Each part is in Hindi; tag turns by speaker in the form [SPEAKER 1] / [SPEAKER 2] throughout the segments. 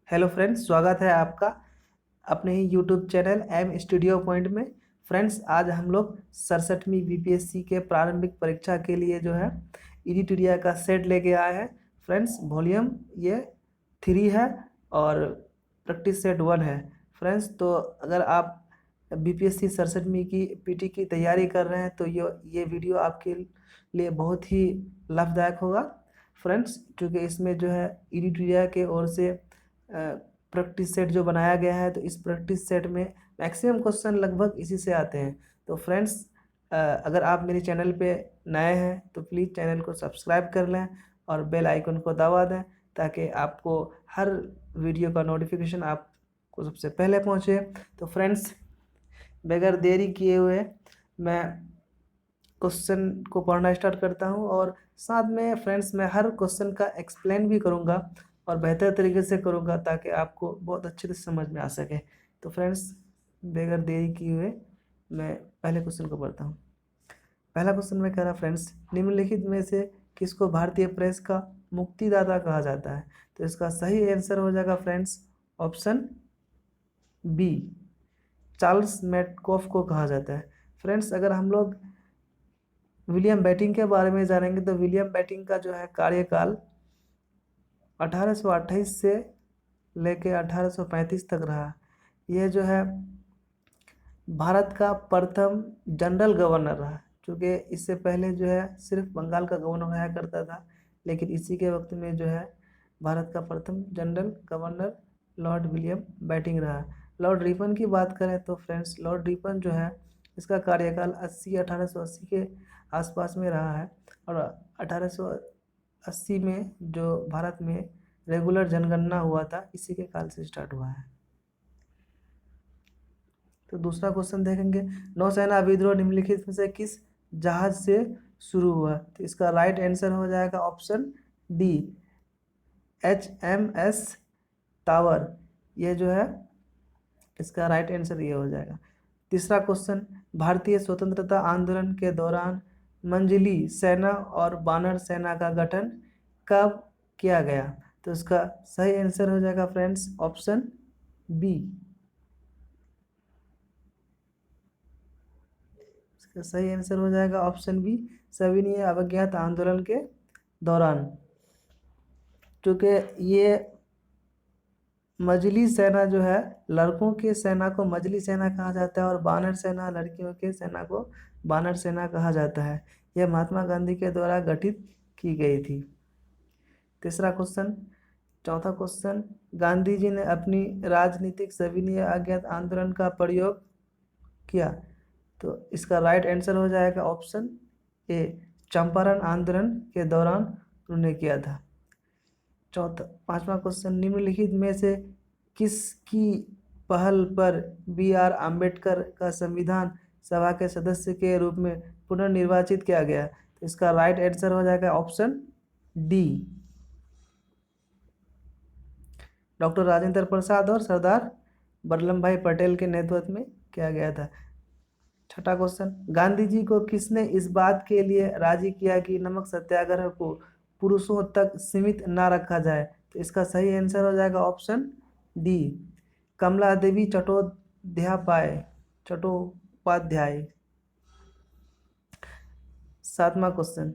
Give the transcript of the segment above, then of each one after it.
[SPEAKER 1] हेलो फ्रेंड्स, स्वागत है आपका अपने ही YouTube channel M studio point में। फ्रेंड्स, आज हम लोग 67वीं बीपीएससी के प्रारंभिक परीक्षा के लिए जो है एडिटोरिया का सेट लेके आए हैं। फ्रेंड्स, वॉल्यूम ये 3 है और प्रैक्टिस सेट 1 है। फ्रेंड्स, तो अगर आप बीपीएससी 67वीं की पीटी की तैयारी कर रहे हैं तो ये वीडियो आपके लिए बहुत ही लाभदायक होगा। फ्रेंड्स, क्योंकि इसमें जो है एडिटोरिया के ओर से प्रैक्टिस सेट जो बनाया गया है, तो इस प्रैक्टिस सेट में मैक्सिमम क्वेश्चन लगभग इसी से आते हैं। तो फ्रेंड्स, अगर आप मेरे चैनल पे नए हैं तो प्लीज़ चैनल को सब्सक्राइब कर लें और बेल आइकन को दबा दें ताकि आपको हर वीडियो का नोटिफिकेशन आपको सबसे पहले पहुंचे। तो फ्रेंड्स, बगैर देरी किए हुए मैं क्वेश्चन को पढ़ना स्टार्ट करता हूं और साथ में फ्रेंड्स मैं हर क्वेश्चन का एक्सप्लेन भी करूंगा और बेहतर तरीके से करूंगा ताकि आपको बहुत अच्छे से समझ में आ सके। तो फ्रेंड्स, बगैर देरी किए हुए मैं पहले क्वेश्चन को पढ़ता हूँ। पहला क्वेश्चन में कह रहा फ्रेंड्स, निम्नलिखित में से किसको भारतीय प्रेस का मुक्तिदाता कहा जाता है? तो इसका सही आंसर हो जाएगा फ्रेंड्स ऑप्शन बी, चार्ल्स मैडकॉफ को कहा जाता है। फ्रेंड्स, अगर हम लोग विलियम बेंटिंक के बारे में जानेंगे तो विलियम बेंटिंक का जो है कार्यकाल 1828 से लेके 1835 तक रहा। यह जो है भारत का प्रथम जनरल गवर्नर रहा, क्योंकि इससे पहले जो है सिर्फ बंगाल का गवर्नर रहा करता था, लेकिन इसी के वक्त में जो है भारत का प्रथम general governor Lord William Bentinck रहा। लॉर्ड रिपन की बात करें तो फ्रेंड्स, लॉर्ड रिपन जो है इसका कार्यकाल 1880 के आसपास में रहा है और 1880 में जो भारत में रेगुलर जनगणना हुआ था इसी के काल से स्टार्ट हुआ है। तो दूसरा क्वेश्चन देखेंगे, नौसेना विद्रोह निम्नलिखित में से किस जहाज से शुरू हुआ? तो इसका राइट आंसर हो जाएगा ऑप्शन डी, HMS टावर। यह जो है इसका राइट आंसर ये हो जाएगा। तीसरा क्वेश्चन, भारतीय स्वतंत्रता आंदोलन के दौरान मंजली सेना और बानर सेना का गठन कब किया गया? तो इसका सही आंसर हो जाएगा फ्रेंड्स ऑप्शन बी, इसका सही आंसर हो जाएगा ऑप्शन बी, सविनय अवज्ञात आंदोलन के दौरान। क्योंकि ये मजली सेना जो है, लड़कों के सेना को मजली सेना कहा जाता है और बानर सेना लड़कियों के सेना को बानर सेना कहा जाता है। यह महात्मा गांधी के द्वारा गठित की गई थी। तीसरा क्वेश्चन, चौथा क्वेश्चन, गांधी जी ने अपनी राजनीतिक सविनय अज्ञात आंदोलन का प्रयोग किया? तो इसका राइट आंसर हो जाएगा ऑप्शन ए, चंपारण आंदोलन के दौरान उन्होंने किया था। पांचवा क्वेश्चन, निम्नलिखित में से किसकी पहल पर BR आम्बेडकर का संविधान सभा के सदस्य के रूप में पुनर्निर्वाचित किया गया? तो इसका राइट आंसर हो जाएगा option D, doctor Rajendra Prasad और सरदार वल्लभ भाई पटेल के नेतृत्व में किया गया था। छठा क्वेश्चन, गांधी जी को किसने इस बात के लिए राजी किया कि नमक सत्याग्रह को पुरुषों तक सीमित ना रखा जाए? तो इसका सही आंसर हो जाएगा ऑप्शन डी, कमला देवी चट्टोपाध्याय। सातवां क्वेश्चन,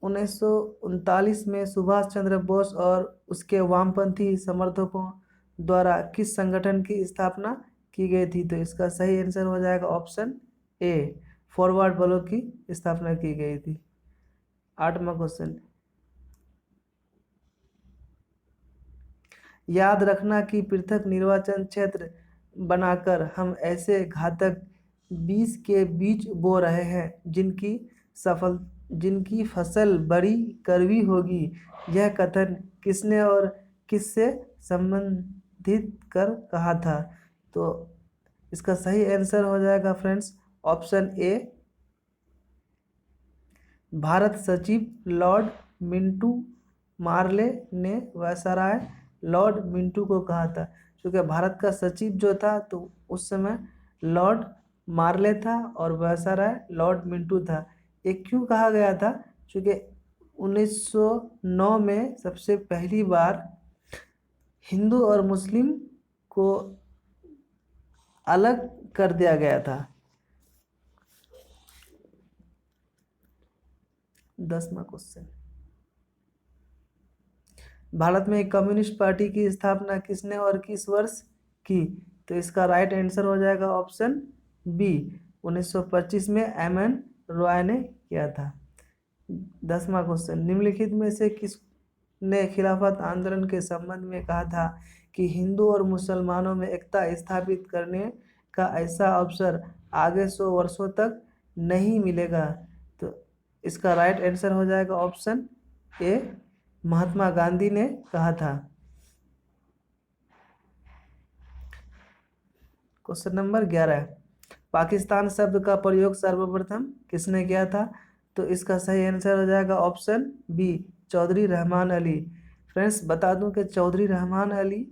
[SPEAKER 1] 1939 में सुभाष चंद्र बोस और उसके वामपंथी समर्थकों द्वारा किस संगठन की स्थापना की गई थी? तो इसका सही आंसर हो जाएगा ऑप्शन ए, फॉरवर्ड ब्लॉक की स्थापना की गई थी। आठवां क्वेश्चन, याद रखना कि पृथक निर्वाचन क्षेत्र बनाकर हम ऐसे घातक बीज के बीज बो रहे हैं जिनकी फसल बड़ी कड़वी होगी। यह कथन किसने और किससे संबंधित कर कहा था? तो इसका सही आंसर हो जाएगा फ्रेंड्स ऑप्शन ए, भारत सचिव लॉर्ड मिंटू मार्ले ने वायसराय लॉर्ड मिंटू को कहा था। क्योंकि भारत का सचिव जो था तो उस समय लॉर्ड मार्ले था और वायसराय लॉर्ड मिंटू था। ये क्यों कहा गया था? क्योंकि 1909 में सबसे पहली बार हिंदू और मुस्लिम को अलग कर दिया गया था? 10वां क्वेश्चन, भारत में कम्युनिस्ट पार्टी की स्थापना किसने और किस वर्ष की? तो इसका राइट आंसर हो जाएगा ऑप्शन बी, 1925 में एम.एन. रॉय ने किया था। 10वां क्वेश्चन, निम्नलिखित में से किसने खिलाफत आंदोलन के संबंध में कहा था कि हिंदू और मुसलमानों में एकता स्थापित करने का ऐसा अवसर आगे 100 वर्षों तक नहीं मिलेगा? तो इसका राइट आंसर हो जाएगा ऑप्शन ए, महात्मा गांधी ने कहा था। क्वेश्चन नंबर 11, पाकिस्तान शब्द का प्रयोग सर्वप्रथम किसने किया था? तो इसका सही आंसर हो जाएगा option B, Chaudhary Rahman Ali. Friends बता दूं कि चौधरी रहमान अली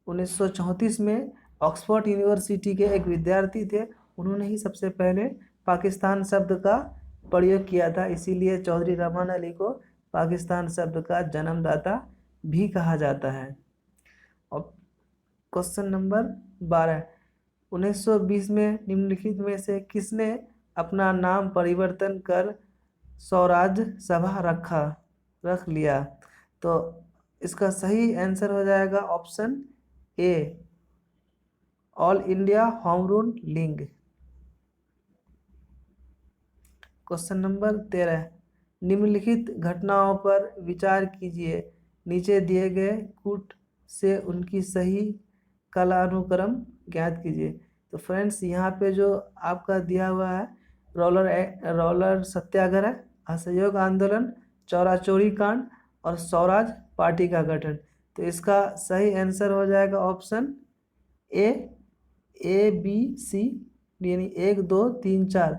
[SPEAKER 1] 1934 में ऑक्सफोर्ड यूनिवर्सिटी के एक विद्यार्थी थे। उन्होंने ही सबसे पहले पाकिस्तान शब्द का प्रयोग किया था, इसीलिए चौधरी रहमान अली को पाकिस्तान शब्द का जन्मदाता भी कहा जाता है। और क्वेश्चन नंबर 12, 1920 में निम्नलिखित में से किसने अपना नाम परिवर्तन कर स्वराज सभा रख लिया? तो इसका सही आंसर हो जाएगा option A, all India home rule league. Question number 13, निम्नलिखित घटनाओं पर विचार कीजिए, नीचे दिए गए कूट से उनकी सही कालानुक्रम ज्ञात कीजिए। तो फ्रेंड्स यहाँ पे जो आपका दिया हुआ है, रोलर सत्याग्रह, असहयोग आंदोलन, चौरा चौरी कांड और स्वराज पार्टी का गठन। तो इसका सही आंसर हो जाएगा ऑप्शन ए बी सी, यानी 1 2 3 4।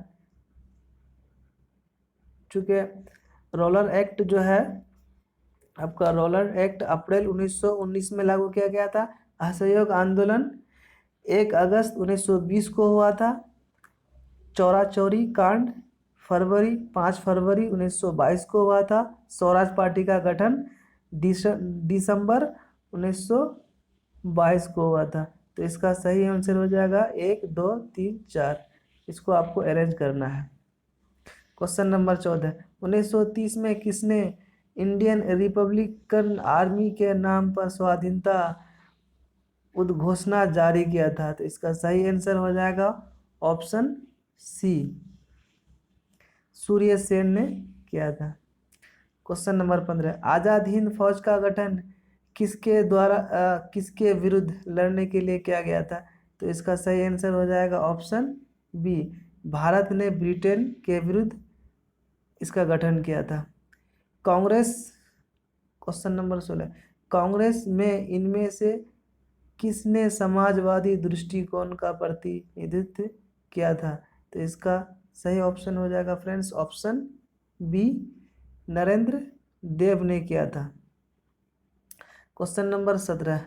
[SPEAKER 1] चूँकि रोलर एक्ट जो है आपका, रोलर एक्ट अप्रैल 1919 में लागू किया गया था। असहयोग आंदोलन 1 अगस्त 1920 को हुआ था। चौरा चौरी कांड 5 फरवरी 1922 को हुआ था। स्वराज पार्टी का गठन दिसंबर 1922 को हुआ था। तो इसका सही आंसर हो जाएगा 1 2 3 4। इसको आपको अरेंज करना है। क्वेश्चन नंबर 14, 1930 में किसने इंडियन रिपब्लिकन आर्मी के नाम पर स्वाधीनता उद्घोषणा जारी किया था? तो इसका सही आंसर हो जाएगा ऑप्शन सी, सूर्य सेन ने किया था। क्वेश्चन नंबर 15, आजाद हिंद फौज का गठन किसके विरुद्ध लड़ने के लिए किया गया था? तो इसका सही आंसर हो जाएगा ऑप्शन बी, भारत ने ब्रिटेन के विरुद्ध इसका गठन किया था। कांग्रेस, क्वेश्चन नंबर 16, कांग्रेस में इनमें से किसने समाजवादी दृष्टिकोण का प्रतिनिधित्व किया था? तो इसका सही ऑप्शन हो जाएगा फ्रेंड्स ऑप्शन बी, नरेंद्र देव ने किया था। क्वेश्चन नंबर 17,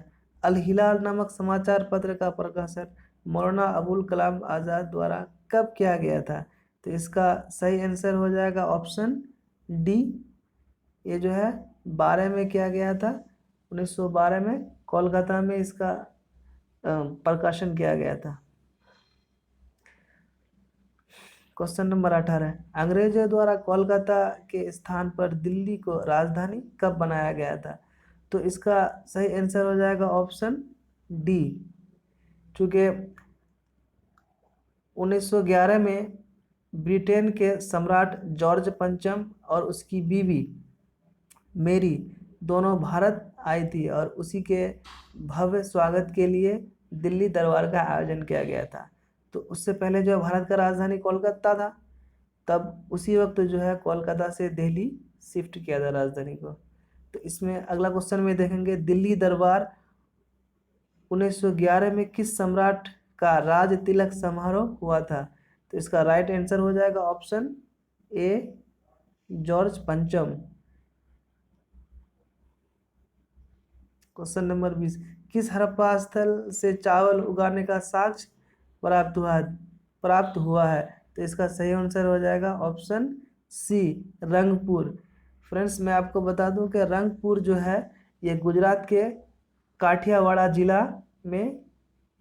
[SPEAKER 1] अल हिलाल नामक समाचार पत्र का प्रकाशन मौलाना अबुल कलाम आज़ाद द्वारा कब किया गया था? तो इसका सही आंसर हो जाएगा ऑप्शन डी, ये जो है 12 में किया गया था। 1912 में कोलकाता में इसका प्रकाशन किया गया था। क्वेश्चन नंबर 18, अंग्रेजों द्वारा कोलकाता के स्थान पर दिल्ली को राजधानी कब बनाया गया था? तो इसका सही आंसर हो जाएगा ऑप्शन डी, चूँकि 1911 में ब्रिटेन के सम्राट जॉर्ज पंचम और उसकी बीवी मेरी दोनों भारत आई थी और उसी के भव्य स्वागत के लिए दिल्ली दरबार का आयोजन किया गया था। तो उससे पहले जो भारत का राजधानी कोलकाता था, तब उसी वक्त जो है कोलकाता से दिल्ली शिफ्ट किया था राजधानी को। तो इसमें अगला क्वेश्चन में देखेंगे, दिल्ली दरबार 1911 में किस सम्राट का राज तिलक समारोह हुआ था? तो इसका राइट आंसर हो जाएगा ऑप्शन ए, जॉर्ज पंचम। क्वेश्चन नंबर 20, किस हड़प्पा स्थल से चावल उगाने का साक्ष्य प्राप्त हुआ है? तो इसका सही आंसर हो जाएगा ऑप्शन सी, रंगपुर। फ्रेंड्स मैं आपको बता दूं कि रंगपुर जो है ये गुजरात के काठियावाड़ जिला में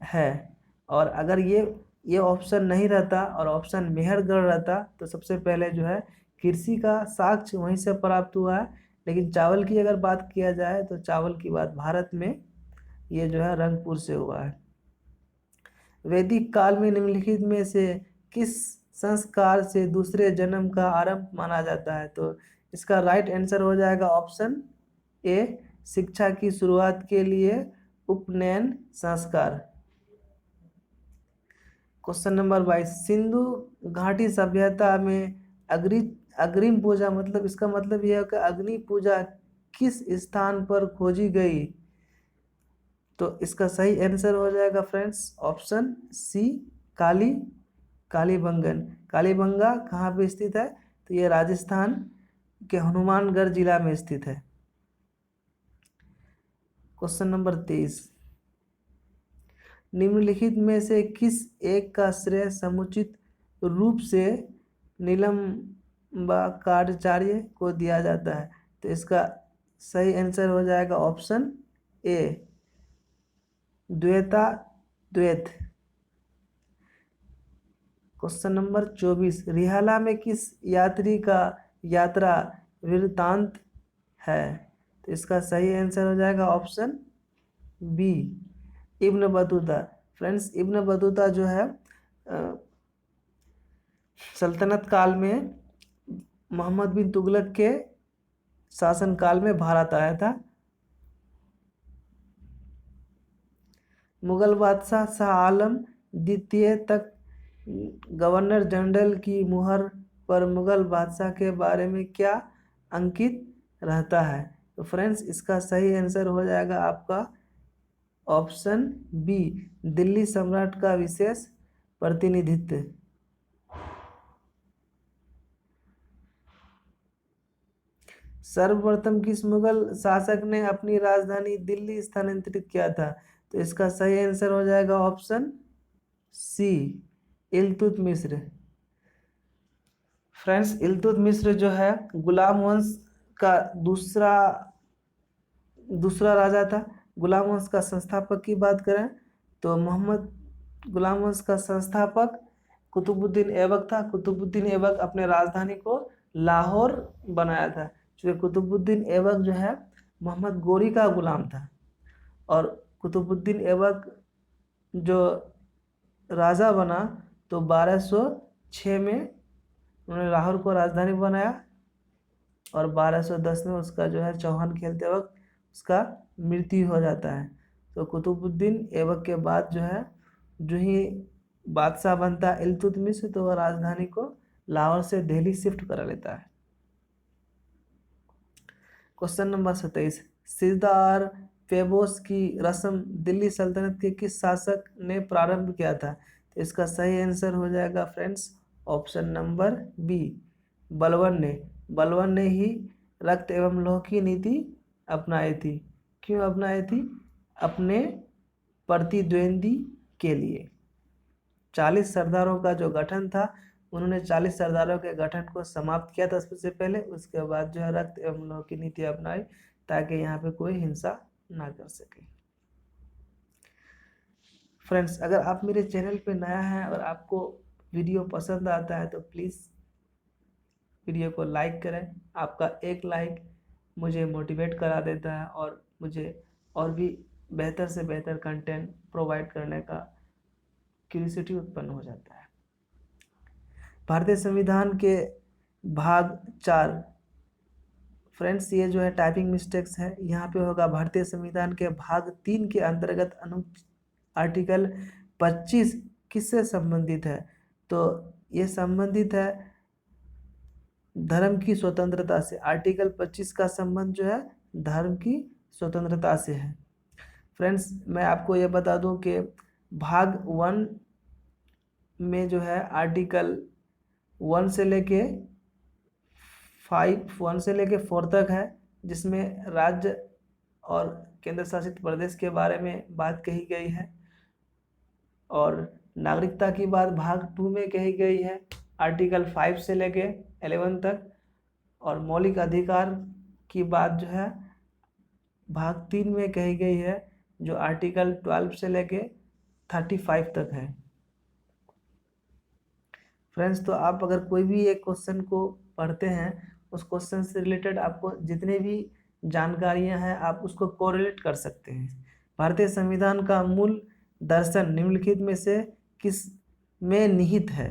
[SPEAKER 1] है। और अगर ये ऑप्शन नहीं रहता और ऑप्शन मेहरगढ़ रहता तो सबसे पहले जो है कृषि का साक्ष्य वहीं से प्राप्त हुआ है। लेकिन चावल की अगर बात किया जाए तो चावल की बात भारत में ये जो है रंगपुर से हुआ है। वैदिक काल में निम्नलिखित में से किस संस्कार से दूसरे जन्म का आरंभ माना जाता है? तो इसका राइट आंसर हो जाएगा ऑप्शन ए, शिक्षा की शुरुआत के लिए उपनयन संस्कार। क्वेश्चन नंबर 22, सिंधु घाटी सभ्यता में अग्रिम पूजा, मतलब इसका मतलब यह है कि अग्नि पूजा किस स्थान पर खोजी गई? तो इसका सही आंसर हो जाएगा friends option C, Kalibangan. Kalibanga कहाँ पे स्थित है? तो ये राजस्थान के हनुमानगढ़ जिला में स्थित है। क्वेश्चन नंबर 23, निम्नलिखित में से किस एक का श्रेय समुचित रूप से निलंबाचार्य को दिया जाता है? तो इसका सही आंसर हो जाएगा ऑप्शन ए, द्वैत। क्वेश्चन नंबर 24, रिहाला में किस यात्री का यात्रा वृत्तांत है? तो इसका सही आंसर हो जाएगा option B, Ibn Battuta. Friends, Ibn Battuta जो है सल्तनत काल में मोहम्मद बिन तुगलक के शासन काल में भारत आया था। मुगल बादशाह शाह आलम द्वितीय तक गवर्नर जनरल की मुहर पर मुगल बादशाह के बारे में क्या अंकित रहता है? तो फ्रेंड्स, इसका सही आंसर हो जाएगा आपका ऑप्शन बी, दिल्ली सम्राट का विशेष प्रतिनिधित्व। सर्वप्रथम किस मुगल शासक ने अपनी राजधानी दिल्ली स्थानांतरित किया था? तो इसका सही आंसर हो जाएगा option C, Iltutmish. Friends, Iltutmish जो है गुलाम वंश का दूसरा राजा था। गुलाम वंश का संस्थापक की बात करें तो मोहम्मद गुलाम वंश का संस्थापक कुतुबुद्दीन ऐबक था। कुतुबुद्दीन ऐबक अपने राजधानी को लाहौर बनाया था। क्योंकि कुतुबुद्दीन ऐबक जो है मोहम्मद गोरी का गुलाम था। और कुतुबुद्दीन ऐबक जो राजा बना तो 1206 में उन्होंने लाहौर को राजधानी बनाया और 1210 में उसका जो है चौहान खेलते वक्त उसका मृत्यु हो जाता है। तो कुतुबुद्दीन ऐबक के बाद जो ही बादशाह बनता है इल्तुतमिश, तो वह राजधानी को लाहौर से दिल्ली शिफ्ट करा लेता है। क्वेश्चन नंबर 27, सिरदार पेबोस की रस्म दिल्ली सल्तनत के किस शासक ने प्रारंभ किया था? तो इसका सही आंसर हो जाएगा friends option number B, Balban ने ही रक्त एवं लौह की नीति अपनाई थी। क्यों अपनाई थी? अपने प्रतिद्वंदी के लिए। 40 सरदारों का जो गठन था, उन्होंने 40 सरदारों के गठन को समाप्त किया था सबसे पहले। उसके बाद जो है रक्त एवं लौह की नीति अपनाई ताकि यहाँ पे कोई हिंसा ना कर सके। फ्रेंड्स, अगर आप मेरे चैनल पे नया हैं और आपको वीडियो पसंद आता है तो प्लीज़ वीडियो को लाइक करें। आपका एक लाइक मुझे मोटिवेट करा देता है और मुझे और भी बेहतर से बेहतर कंटेंट प्रोवाइड करने का क्यूरियोसिटी उत्पन्न हो जाता है। भारतीय संविधान के भाग 4, फ्रेंड्स ये जो है टाइपिंग मिस्टेक्स है, यहाँ पे होगा भारतीय संविधान के भाग 3 के अंतर्गत आर्टिकल 25 किससे संबंधित है? तो ये संबंधित है धर्म की स्वतंत्रता से। आर्टिकल 25 का संबंध जो है धर्म की स्वतंत्रता से है। फ्रेंड्स, मैं आपको ये बता दूं कि भाग 1 में जो है आर्टिकल 1 से लेके 4 तक है, जिसमें राज्य और केंद्र शासित प्रदेश के बारे में बात कही गई है। और नागरिकता की बात भाग 2 में कही गई है, आर्टिकल 5 से लेके 11 तक। और मौलिक अधिकार की बात जो है भाग 3 में कही गई है, जो आर्टिकल 12 से लेके 35 तक है। फ्रेंड्स, तो आप अगर कोई भी एक क्वेश्चन को पढ़ते हैं, उस क्वेश्चन से रिलेटेड आपको जितने भी जानकारियां हैं आप उसको कोरिलेट कर सकते हैं। भारतीय संविधान का मूल दर्शन निम्नलिखित में से किस में निहित है?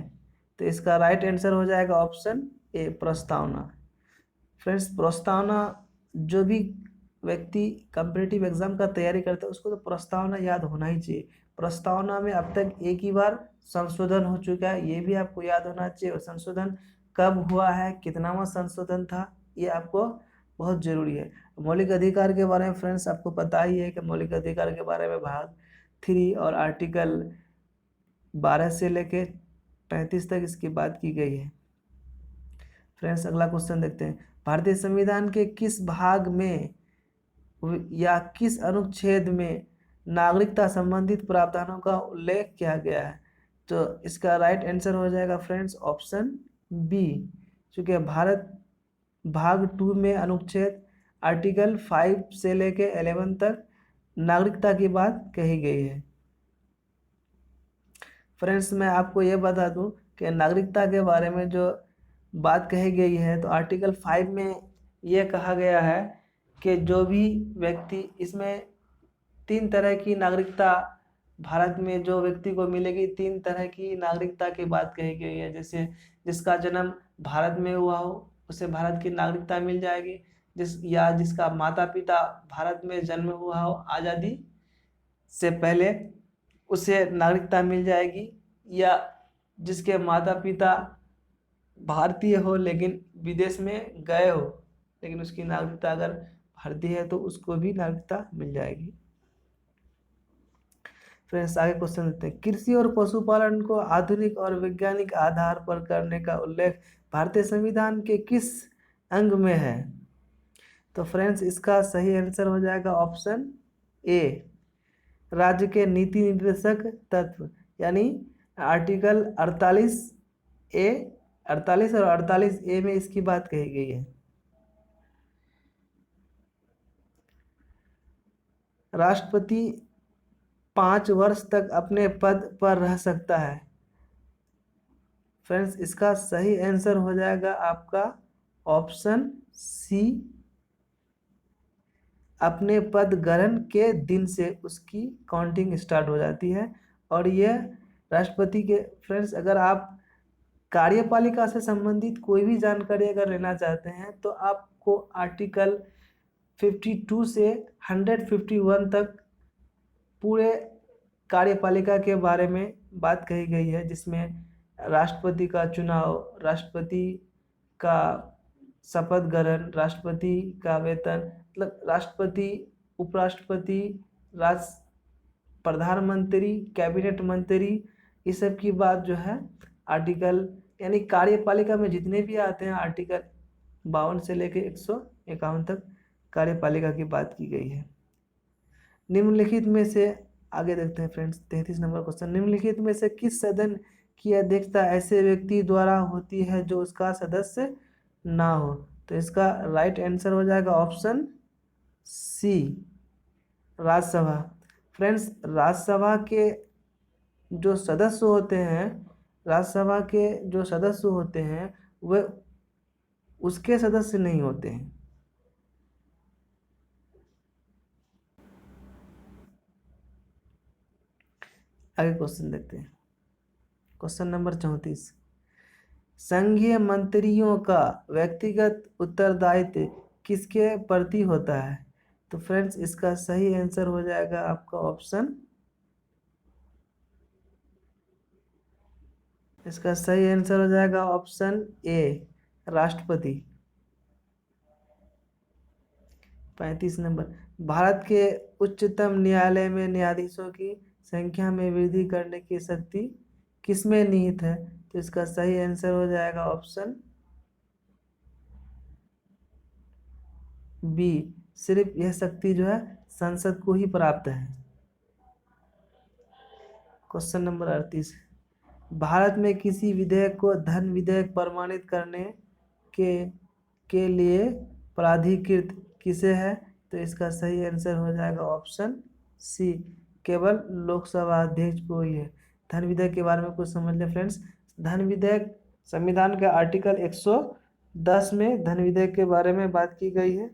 [SPEAKER 1] तो इसका राइट आंसर हो जाएगा ऑप्शन ए, प्रस्तावना। फ्रेंड्स, प्रस्तावना, जो भी व्यक्ति कॉम्पिटिटिव एग्जाम का तैयारी करता है उसको तो प्रस्तावना याद होना ही चाहिए। प्रस्तावना में अब तक एक ही बार संशोधन हो चुका है, ये भी आपको याद होना चाहिए। और संशोधन कब हुआ है, कितनावां संशोधन था, ये आपको बहुत जरूरी है। मौलिक अधिकार के बारे में फ्रेंड्स आपको पता ही है कि मौलिक अधिकार के बारे में भाग 3 और आर्टिकल 12 से लेके 35 तक इसकी बात की गई है। फ्रेंड्स, अगला क्वेश्चन देखते हैं। भारतीय संविधान के किस भाग में या किस अनुच्छेद में नागरिकता संबंधित प्रावधानों का उल्लेख किया गया है? तो इसका राइट आंसर हो जाएगा फ्रेंड्स ऑप्शन बी, क्योंकि भारत भाग 2 में अनुच्छेद आर्टिकल 5 से लेके 11 तक नागरिकता की बात कही गई है। फ्रेंड्स, मैं आपको ये बता दूं कि नागरिकता के बारे में जो बात कही गई है, तो आर्टिकल 5 में यह कहा गया है कि जो भी व्यक्ति, इसमें 3 तरह की नागरिकता भारत में जो व्यक्ति को मिलेगी, 3 तरह की नागरिकता की बात कही गई है। जैसे जिसका जन्म भारत में हुआ हो उसे भारत की नागरिकता मिल जाएगी, जिसका माता पिता भारत में जन्म हुआ हो आज़ादी से पहले, उसे नागरिकता मिल जाएगी। या जिसके माता पिता भारतीय हो लेकिन विदेश में गए हो, लेकिन उसकी नागरिकता अगर भारतीय है तो उसको भी नागरिकता मिल जाएगी। फ्रेंड्स, आगे क्वेश्चन देखते हैं। कृषि और पशुपालन को आधुनिक और वैज्ञानिक आधार पर करने का उल्लेख भारतीय संविधान के किस अंग में है? तो फ्रेंड्स, इसका सही आंसर हो जाएगा ऑप्शन ए, राज्य के नीति निर्देशक तत्व, यानी आर्टिकल 48 और 48 में इसकी बात कही गई है। राष्ट्रपति 5 वर्ष तक अपने पद पर रह सकता है। फ्रेंड्स, इसका सही आंसर हो जाएगा आपका ऑप्शन सी, अपने पद ग्रहण के दिन से उसकी काउंटिंग स्टार्ट हो जाती है। और यह राष्ट्रपति के, फ्रेंड्स, अगर आप कार्यपालिका से संबंधित कोई भी जानकारी अगर लेना चाहते हैं तो आपको आर्टिकल 52 से 151 तक पूरे कार्यपालिका के बारे में बात कही गई है, जिसमें राष्ट्रपति का चुनाव, राष्ट्रपति का शपथ ग्रहण, राष्ट्रपति का वेतन, मतलब राष्ट्रपति, उपराष्ट्रपति, राष्ट्र प्रधानमंत्री, कैबिनेट मंत्री, ये सब की बात जो है आर्टिकल, यानी कार्यपालिका में जितने भी आते हैं आर्टिकल 52 से लेकर 151 तक कार्यपालिका की बात की गई है। निम्नलिखित में से, आगे देखते हैं फ्रेंड्स 33 नंबर क्वेश्चन। निम्नलिखित में से किस सदन की अध्यक्षता ऐसे व्यक्ति द्वारा होती है जो उसका सदस्य ना हो? तो इसका राइट आंसर हो जाएगा option C, Rajya Sabha. Friends, Rajya Sabha के जो सदस्य होते हैं, राज्यसभा के जो सदस्य होते हैं वे उसके सदस्य नहीं होते हैं। आगे क्वेश्चन देखते हैं, क्वेश्चन नंबर 34। संघीय मंत्रियों का व्यक्तिगत उत्तरदायित्व किसके प्रति होता है? तो फ्रेंड्स, इसका सही आंसर हो जाएगा आपका ऑप्शन, इसका सही आंसर हो जाएगा ऑप्शन ए, राष्ट्रपति। 35 नंबर। भारत के उच्चतम न्यायालय में न्यायाधीशों की संख्या में वृद्धि करने की शक्ति किसमें निहित है? तो इसका सही आंसर हो जाएगा ऑप्शन बी, सिर्फ यह शक्ति जो है संसद को ही प्राप्त है। Question number 38। भारत में किसी विधेयक को धन विधेयक प्रमाणित करने के लिए प्राधिकृत किसे है? तो इसका सही आंसर हो जाएगा ऑप्शन सी केवल लोकसभा अध्यक्ष को ही है। धन विधेयक के बारे में कुछ समझ लें फ्रेंड्स। धन विधेयक संविधान के आर्टिकल 110 में धन विधेयक के बारे में बात की गई है।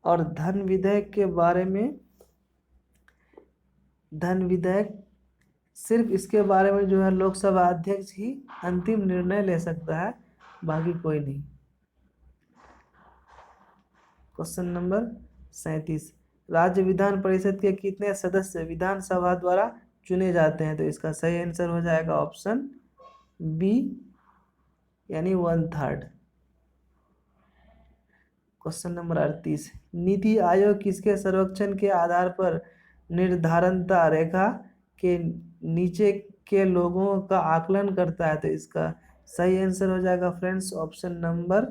[SPEAKER 1] और धन विधेयक के बारे में धन विधेयक सिर्फ इसके बारे में जो है लोकसभा अध्यक्ष ही अंतिम निर्णय ले सकता है, बाकी कोई नहीं। क्वेश्चन नंबर 37, राज्य विधान परिषद के कितने सदस्य विधानसभा द्वारा चुने जाते हैं? तो इसका सही आंसर हो जाएगा ऑप्शन बी, यानी 1/3। क्वेश्चन नंबर 38, नीति आयोग किसके सर्वेक्षण के आधार पर निर्धारणता रेखा के नीचे के लोगों का आकलन करता है? तो इसका सही आंसर हो जाएगा फ्रेंड्स ऑप्शन नंबर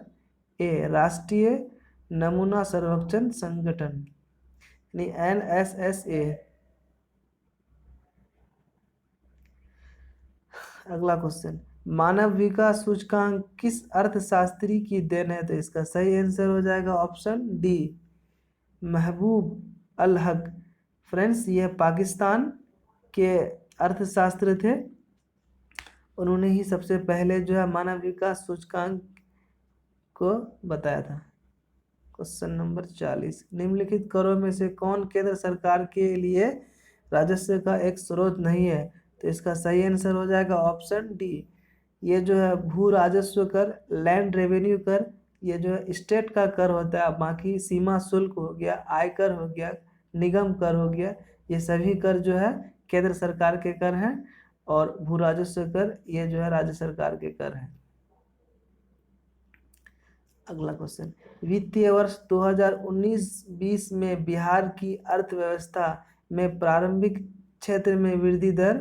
[SPEAKER 1] ए, राष्ट्रीय नमूना सर्वेक्षण संगठन, यानी NSSA। अगला क्वेश्चन, मानव विकास सूचकांक किस अर्थशास्त्री की देन है? तो इसका सही आंसर हो जाएगा ऑप्शन डी, महबूब अल हक। फ्रेंड्स, यह पाकिस्तान के अर्थशास्त्र थे, उन्होंने ही सबसे पहले जो है मानव विकास सूचकांक को बताया था। क्वेश्चन नंबर 40, निम्नलिखित करों में से कौन केंद्र सरकार के लिए राजस्व का एक स्रोत नहीं है? तो इसका सही आंसर हो जाएगा ऑप्शन डी, ये जो है भू राजस्व कर, लैंड रेवेन्यू कर, ये जो है स्टेट का कर होता है। बाकी सीमा शुल्क हो गया, आयकर हो गया, निगम कर हो गया, ये सभी कर जो है केंद्र सरकार के कर हैं, और भू राजस्व कर ये जो है राज्य सरकार के कर हैं। अगला क्वेश्चन, वित्तीय वर्ष 2019-20 में बिहार की अर्थव्यवस्था में प्रारंभिक क्षेत्र में वृद्धि दर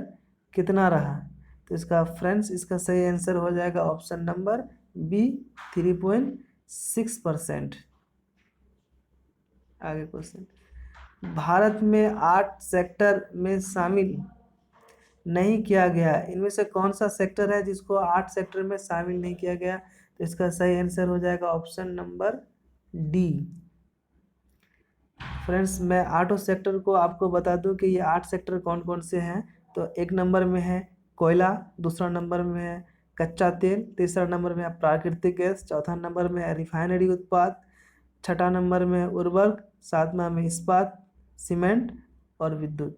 [SPEAKER 1] कितना रहा? तो इसका फ्रेंड्स इसका सही आंसर हो जाएगा ऑप्शन नंबर बी, 3.6%। आगे क्वेश्चन, भारत में 8 सेक्टर में शामिल नहीं किया गया, इनमें से कौन सा सेक्टर है जिसको 8 सेक्टर में शामिल नहीं किया गया? तो इसका सही आंसर हो जाएगा ऑप्शन नंबर डी। फ्रेंड्स, मैं 8 सेक्टर को आपको बता दूं कि ये 8 सेक्टर कौन कौन से हैं। तो 1 नंबर में है कोयला, दूसरा नंबर में है कच्चा तेल, तीसरा नंबर में है प्राकृतिक गैस, चौथा नंबर में है रिफाइनरी उत्पाद, छठा नंबर में है उर्वरक, सातवां में इस्पात, सीमेंट और विद्युत।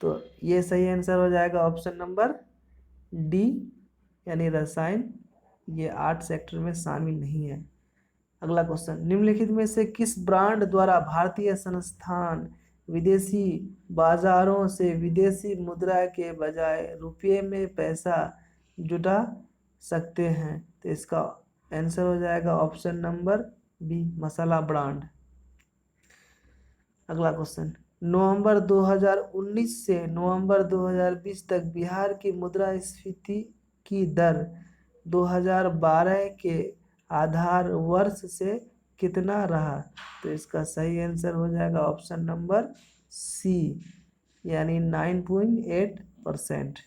[SPEAKER 1] तो ये सही आंसर हो जाएगा ऑप्शन नंबर डी, यानी रसायन, ये 8 सेक्टर में शामिल नहीं है। अगला क्वेश्चन, निम्नलिखित में से किस ब्रांड द्वारा भारतीय संस्थान विदेशी बाजारों से विदेशी मुद्रा के बजाय रुपये में पैसा जुटा सकते हैं? तो इसका आंसर हो जाएगा ऑप्शन नंबर बी, मसाला ब्रांड। अगला क्वेश्चन, नवंबर 2019 से नवंबर 2020 तक बिहार की मुद्रास्फीति की दर 2012 के आधार वर्ष से कितना रहा? तो इसका सही आंसर हो जाएगा ऑप्शन नंबर सी, यानी 9.8%।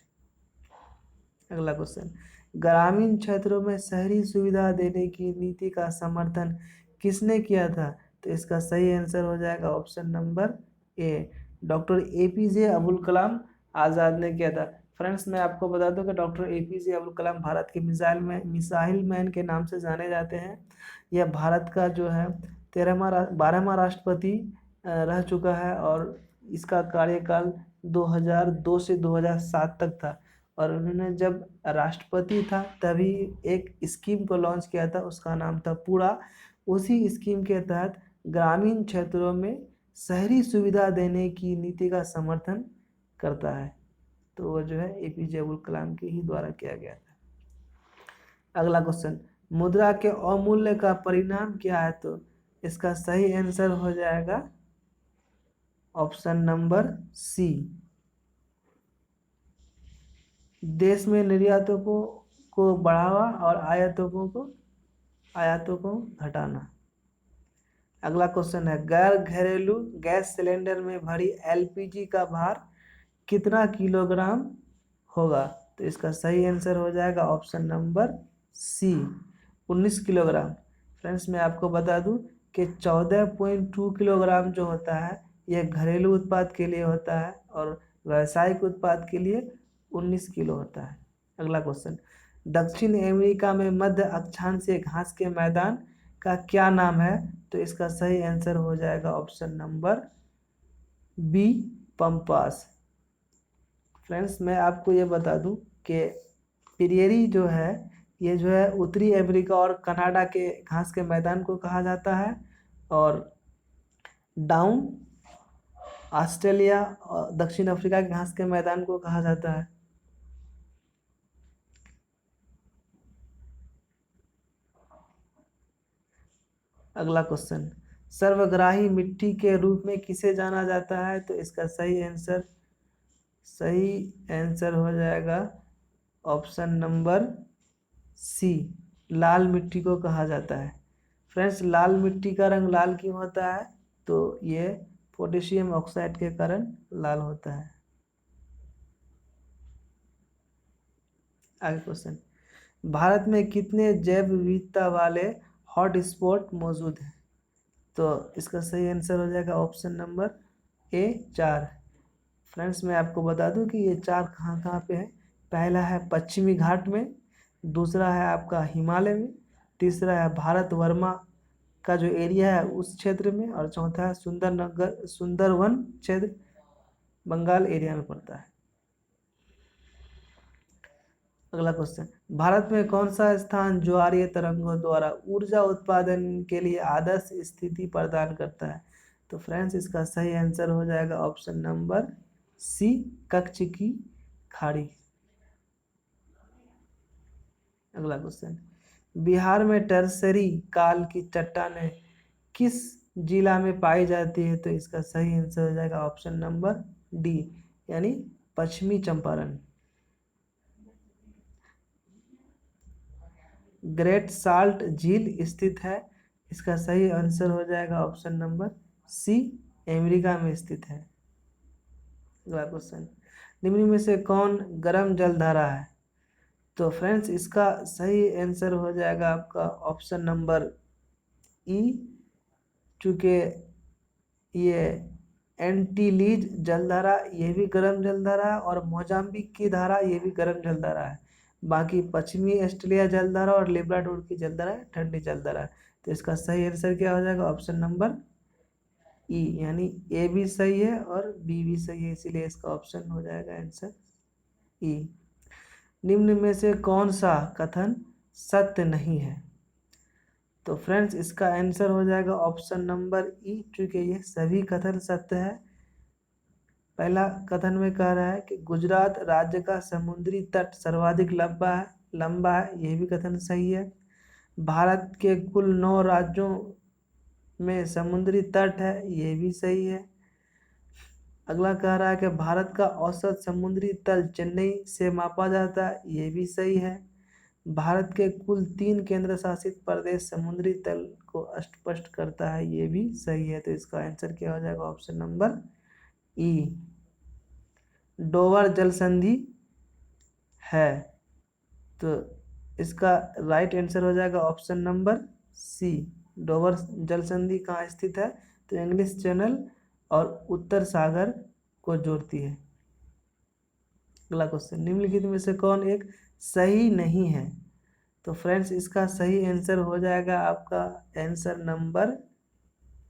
[SPEAKER 1] अगला क्वेश्चन, ग्रामीण क्षेत्रों में शहरी सुविधा देने की नीति का समर्थन किसने किया था? तो इसका सही आंसर हो जाएगा option number A, doctor APJ Abdul Kalam Azad ने किया था। फ्रेंड्स, मैं आपको बता दूं कि डॉक्टर APJ अब्दुल कलाम भारत के मिसाइल मैन के नाम से जाने जाते हैं। यह भारत का जो है 12वां राष्ट्रपति रह चुका है, और इसका कार्यकाल 2002 से 2007 तक था। और उन्होंने जब राष्ट्रपति था तभी एक स्कीम को लॉन्च किया था, उसका नाम था पूरा। उसी स्कीम के तहत ग्रामीण क्षेत्रों में शहरी सुविधा देने की नीति का समर्थन करता है। तो वो जो है APJ अब्दुल कलाम के ही द्वारा किया गया था। अगला क्वेश्चन, मुद्रा के अवमूल्य का परिणाम क्या है? तो इसका सही आंसर हो जाएगा ऑप्शन नंबर सी, देश में निर्यातों को बढ़ावा और आयातों को घटाना। अगला क्वेश्चन है, गैर घरेलू गैस सिलेंडर में भरी LPG का भार कितना किलोग्राम होगा? तो इसका सही आंसर हो जाएगा option number C, 19 kilogram. Friends, मैं आपको बता दूं कि 14.2 किलोग्राम जो होता है यह घरेलू उत्पाद के लिए होता है और व्यावसायिक उत्पाद के लिए 19 किलो होता है। अगला क्वेश्चन, दक्षिण अमेरिका में मध्य अक्षांशीय घास के मैदान का क्या नाम है? तो इसका सही आंसर हो जाएगा option number B, pampas. Friends, मैं आपको ये बता दूं कि प्रेरी जो है, ये जो है उत्तरी अमेरिका और कनाडा के घास के मैदान को कहा जाता है, और डाउन ऑस्ट्रेलिया और दक्षिण अफ्रीका के घास के मैदान को कहा जाता है। अगला क्वेश्चन, सर्वग्राही मिट्टी के रूप में किसे जाना जाता है? तो इसका सही आंसर हो जाएगा ऑप्शन नंबर सी, लाल मिट्टी को कहा जाता है। फ्रेंड्स, लाल मिट्टी का रंग लाल क्यों होता है? तो ये पोटेशियम ऑक्साइड के कारण लाल होता है। आगे क्वेश्चन, भारत में कितने जैव विविधता वाले हॉटस्पॉट मौजूद हैं? तो इसका सही आंसर हो जाएगा ऑप्शन नंबर ए, 4। फ्रेंड्स, मैं आपको बता दूं कि ये 4 कहाँ कहाँ पे है। पहला है पश्चिमी घाट में, दूसरा है आपका हिमालय में, तीसरा है भारत वर्मा का जो एरिया है उस क्षेत्र में, और चौथा है सुंदरवन क्षेत्र, बंगाल एरिया में पड़ता है। अगला क्वेश्चन, भारत में कौन सा स्थान ज्वारीय तरंगों द्वारा ऊर्जा उत्पादन के लिए आदर्श स्थिति प्रदान करता है? तो फ्रेंड्स, इसका सही आंसर हो जाएगा ऑप्शन नंबर सी, कच्छ की खाड़ी। अगला क्वेश्चन, बिहार में टर्सरी काल की चट्टानें किस जिला में पाई जाती है? तो इसका सही आंसर हो जाएगा ऑप्शन नंबर डी, यानी पश्चिमी चंपारण। ग्रेट साल्ट झील स्थित है? इसका सही आंसर हो जाएगा ऑप्शन नंबर सी, अमेरिका में स्थित है। अगला क्वेश्चन, निम्न में से कौन गर्म जलधारा है? तो फ्रेंड्स, इसका सही आंसर हो जाएगा आपका ऑप्शन नंबर ई, चूँकि ये एंटीलीज जलधारा ये भी गर्म जलधारा है, और मोजाम्बिक की धारा ये भी गर्म जलधारा है। बाकी पश्चिमी ऑस्ट्रेलिया जलधारा और लिब्राडोर की जलधारा ठंडी जलधारा है। तो इसका सही आंसर क्या हो जाएगा ऑप्शन नंबर ई, यानी ए भी सही है और बी भी सही है, इसीलिए इसका ऑप्शन हो जाएगा आंसर ई। निम्न में से कौन सा कथन सत्य नहीं है? तो फ्रेंड्स, इसका आंसर हो जाएगा ऑप्शन नंबर ई, चूँकि ये सभी कथन सत्य है। पहला कथन में कह रहा है कि गुजरात राज्य का समुद्री तट सर्वाधिक लंबा है, यह भी कथन सही है। भारत के कुल 9 राज्यों में समुद्री तट है, यह भी सही है। अगला कह रहा है कि भारत का औसत समुद्री तल चेन्नई से मापा जाता है, यह भी सही है। भारत के कुल 3 केंद्र शासित प्रदेश समुद्री तल को स्पष्ट करता है, ये भी सही है। तो इसका आंसर क्या हो जाएगा ऑप्शन नंबर ई, डोवर जल संधि है। तो इसका राइट आंसर हो जाएगा ऑप्शन नंबर सी, डोवर जल संधि कहाँ स्थित है? तो इंग्लिश चैनल और उत्तर सागर को जोड़ती है। अगला क्वेश्चन, निम्नलिखित में से कौन एक सही नहीं है? तो फ्रेंड्स, इसका सही आंसर हो जाएगा आपका आंसर नंबर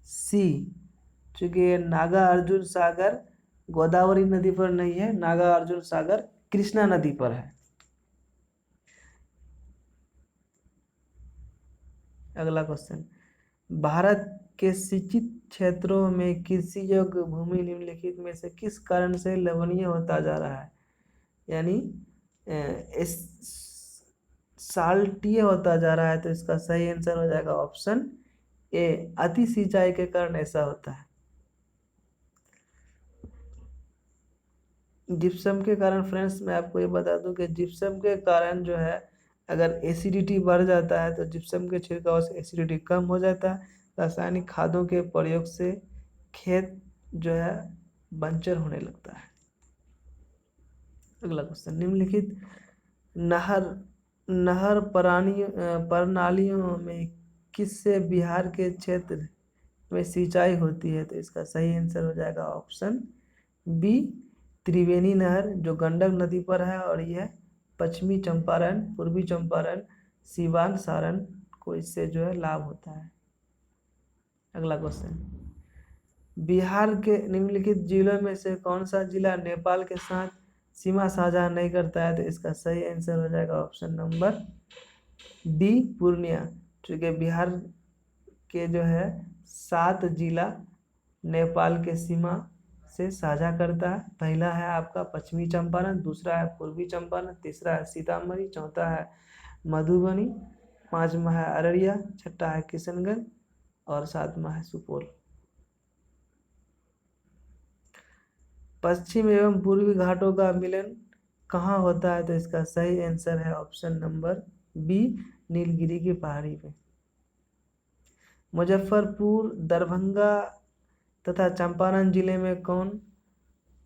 [SPEAKER 1] सी, चूँकि ये नागा अर्जुन सागर गोदावरी नदी पर नहीं है, नागा अर्जुन सागर कृष्णा नदी पर है। अगला क्वेश्चन, भारत के सिंचित क्षेत्रों में कृषि योग्य भूमि निम्नलिखित में से किस कारण से लवणीय होता जा रहा है? यानी साल्टीय होता जा रहा है। तो इसका सही आंसर हो जाएगा ऑप्शन ए, अति सिंचाई के कारण ऐसा होता है। जिप्सम के कारण फ्रेंड्स, मैं आपको ये बता दूं कि जिप्सम के कारण जो है, अगर एसिडिटी बढ़ जाता है तो जिप्सम के छिड़काव से एसिडिटी कम हो जाता है। रासायनिक खादों के प्रयोग से खेत जो है बंजर होने लगता है। अगला क्वेश्चन, निम्नलिखित नहर प्रणालियों में किससे बिहार के क्षेत्र में सिंचाई होती है, तो इसका सही आंसर हो जाएगा ऑप्शन बी त्रिवेणी नहर, जो गंडक नदी पर है, और यह पश्चिमी चंपारण, पूर्वी चंपारण, सीवान, सारण को इससे जो है लाभ होता है। अगला क्वेश्चन, बिहार के निम्नलिखित जिलों में से कौन सा जिला नेपाल के साथ सीमा साझा नहीं करता है, तो इसका सही आंसर हो जाएगा ऑप्शन नंबर डी पूर्णिया। चूँकि बिहार के जो है 7 जिला नेपाल के सीमा से साझा करता है। पहला है आपका पश्चिमी चंपारण, दूसरा है पूर्वी चंपारण, तीसरा है सीतामढ़ी, चौथा है मधुबनी, पांचवा है अररिया, छठा है किशनगंज और सातवां है सुपौल। पश्चिम एवं पूर्वी घाटों का मिलन कहाँ होता है, तो इसका सही आंसर है ऑप्शन नंबर बी नीलगिरी की पहाड़ी पे। मुजफ्फरपुर, दरभंगा तथा चंपारण जिले में कौन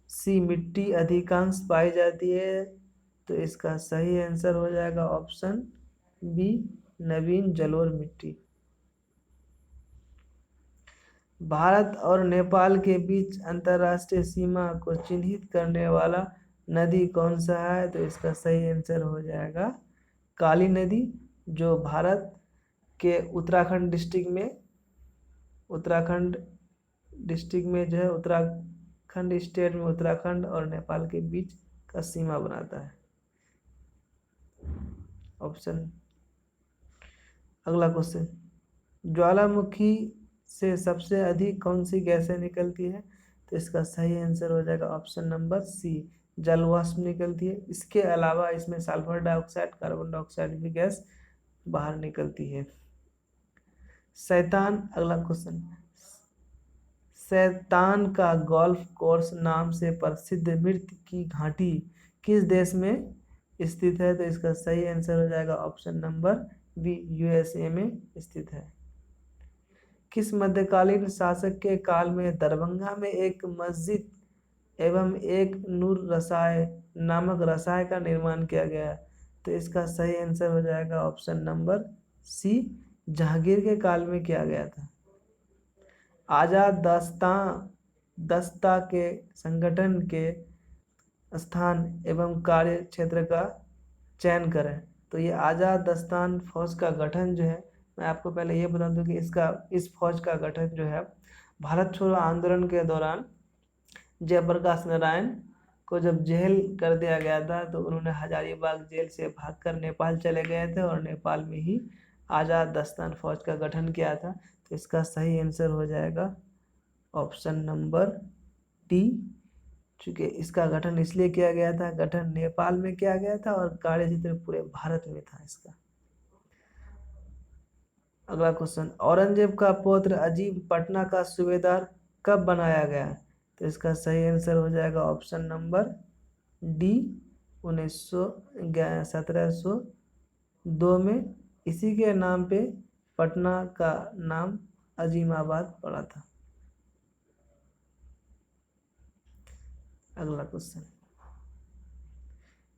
[SPEAKER 1] सी मिट्टी अधिकांश पाई जाती है, तो इसका सही आंसर हो जाएगा ऑप्शन बी नवीन जलोढ़ मिट्टी। भारत और नेपाल के बीच अंतर्राष्ट्रीय सीमा को चिन्हित करने वाला नदी कौन सा है, तो इसका सही आंसर हो जाएगा काली नदी, जो भारत के उत्तराखंड डिस्ट्रिक्ट में जो है उत्तराखंड स्टेट में उत्तराखंड और नेपाल के बीच का सीमा बनाता है। ऑप्शन अगला क्वेश्चन, ज्वालामुखी से सबसे अधिक कौन सी गैसें निकलती है, तो इसका सही आंसर हो जाएगा ऑप्शन नंबर सी जलवाष्प निकलती है। इसके अलावा इसमें सल्फर डाइऑक्साइड, कार्बन डाइऑक्साइड भी गैस बाहर निकलती है। अगला क्वेश्चन, शैतान का गोल्फ कोर्स नाम से प्रसिद्ध मृत की घाटी किस देश में स्थित है, तो इसका सही आंसर हो जाएगा ऑप्शन नंबर बी यूएसए में स्थित है। किस मध्यकालीन शासक के काल में दरभंगा में एक मस्जिद एवं एक नूर रसाय नामक रसाय का निर्माण किया गया, तो इसका सही आंसर हो जाएगा ऑप्शन नंबर सी जहांगीर के काल में किया गया था। आजाद दस्ता के संगठन के स्थान एवं कार्य क्षेत्र का चयन करें, तो ये आजाद दस्तान फौज का गठन जो है, मैं आपको पहले ये बता दूं कि इस फौज का गठन जो है भारत छोड़ो आंदोलन के दौरान जयप्रकाश नारायण को जब जेल कर दिया गया था, तो उन्होंने हजारीबाग जेल से भागकर नेपाल चले गए थे और नेपाल में ही आजाद दस्तान फौज का गठन किया था, तो इसका सही आंसर हो जाएगा ऑप्शन नंबर डी। चूँकि इसका गठन इसलिए किया गया था, गठन नेपाल में किया गया था और कार्य क्षेत्र पूरे भारत में था इसका। अगला क्वेश्चन, औरंगजेब का पौत्र अजीम पटना का सूबेदार कब बनाया गया, तो इसका सही आंसर हो जाएगा ऑप्शन नंबर डी 1702 में। इसी के नाम पे पटना का नाम अजीमाबाद पड़ा था। अगला क्वेश्चन,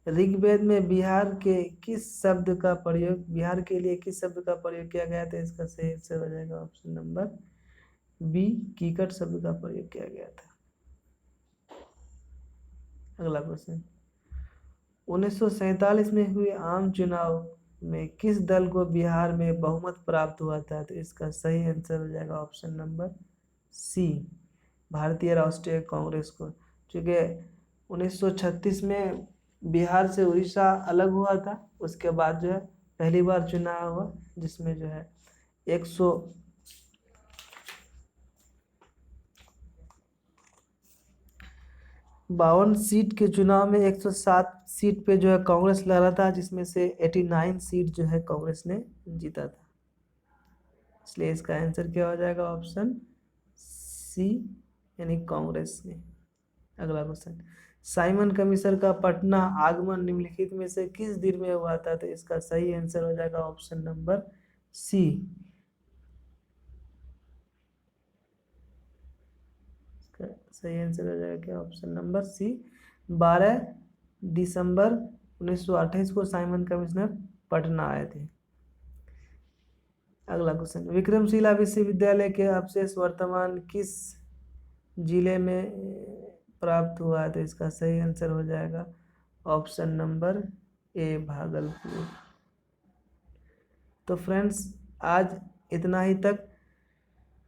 [SPEAKER 1] ऋग्वेद में बिहार के लिए किस शब्द का प्रयोग किया गया था, इसका सही आंसर हो जाएगा ऑप्शन नंबर बी कीकट शब्द का प्रयोग किया गया था। अगला क्वेश्चन, 1947 में हुए आम चुनाव में किस दल को बिहार में बहुमत प्राप्त हुआ था, तो इसका सही आंसर हो जाएगा ऑप्शन नंबर सी भारतीय राष्ट्रीय कांग्रेस को। चूँकि 1936 में बिहार से उड़ीसा अलग हुआ था, उसके बाद जो है पहली बार चुनाव हुआ, जिसमें जो है 152 सीट के चुनाव में 107 सीट पे जो है कांग्रेस लड़ा था, जिसमें से 89 सीट जो है कांग्रेस ने जीता था। इसलिए इसका आंसर क्या हो जाएगा ऑप्शन सी यानी कांग्रेस ने। अगला क्वेश्चन, साइमन कमीशन का पटना आगमन निम्नलिखित में से किस दिन में हुआ था, तो इसका सही आंसर हो जाएगा ऑप्शन नंबर सी सही आंसर हो जाएगा क्या ऑप्शन नंबर सी 12 दिसंबर 1928 को साइमन कमिश्नर पटना आए थे। अगला क्वेश्चन, विक्रमशिला विश्वविद्यालय के अवशेष वर्तमान किस जिले में प्राप्त हुआ है? तो इसका सही आंसर हो जाएगा ऑप्शन नंबर ए, भागलपुर। तो फ्रेंड्स आज इतना ही तक।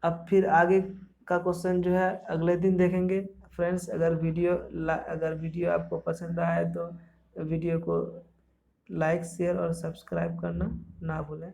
[SPEAKER 1] अब फिर आगे का क्वेश्चन जो है अगले दिन देखेंगे। फ्रेंड्स अगर वीडियो आपको पसंद आए तो वीडियो को लाइक शेयर और सब्सक्राइब करना ना भूलें।